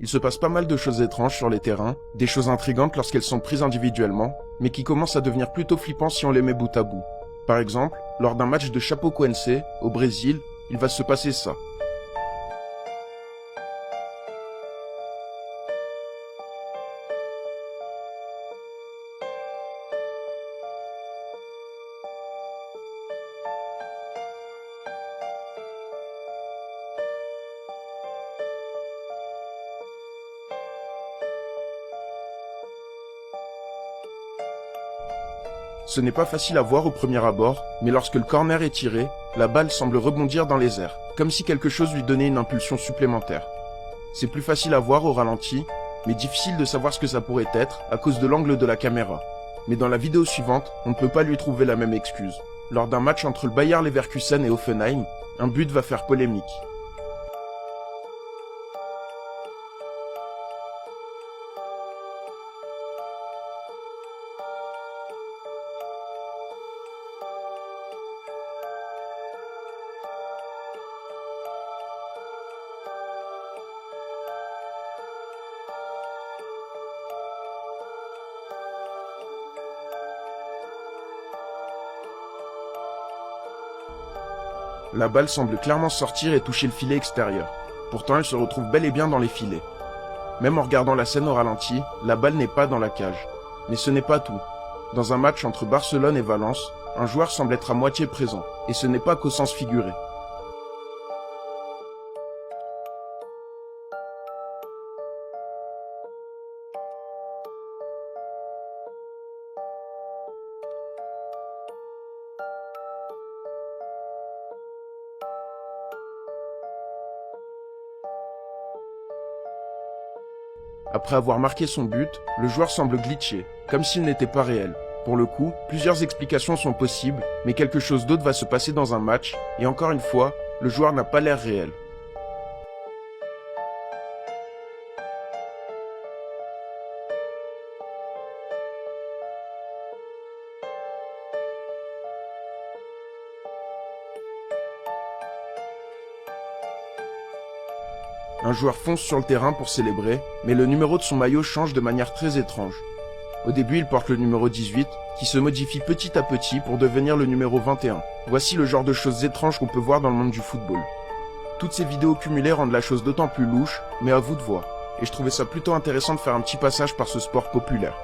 Il se passe pas mal de choses étranges sur les terrains, des choses intrigantes lorsqu'elles sont prises individuellement, mais qui commencent à devenir plutôt flippants si on les met bout à bout. Par exemple, lors d'un match de Chapecoense, au Brésil, il va se passer ça. Ce n'est pas facile à voir au premier abord, mais lorsque le corner est tiré, la balle semble rebondir dans les airs, comme si quelque chose lui donnait une impulsion supplémentaire. C'est plus facile à voir au ralenti, mais difficile de savoir ce que ça pourrait être à cause de l'angle de la caméra. Mais dans la vidéo suivante, on ne peut pas lui trouver la même excuse. Lors d'un match entre le Bayer Leverkusen et Hoffenheim, un but va faire polémique. La balle semble clairement sortir et toucher le filet extérieur. Pourtant, elle se retrouve bel et bien dans les filets. Même en regardant la scène au ralenti, la balle n'est pas dans la cage. Mais ce n'est pas tout. Dans un match entre Barcelone et Valence, un joueur semble être à moitié présent, et ce n'est pas qu'au sens figuré. Après avoir marqué son but, le joueur semble glitcher, comme s'il n'était pas réel. Pour le coup, plusieurs explications sont possibles, mais quelque chose d'autre va se passer dans un match, et encore une fois, le joueur n'a pas l'air réel. Un joueur fonce sur le terrain pour célébrer, mais le numéro de son maillot change de manière très étrange. Au début, il porte le numéro 18, qui se modifie petit à petit pour devenir le numéro 21. Voici le genre de choses étranges qu'on peut voir dans le monde du football. Toutes ces vidéos cumulées rendent la chose d'autant plus louche, mais à vous de voir. Et je trouvais ça plutôt intéressant de faire un petit passage par ce sport populaire.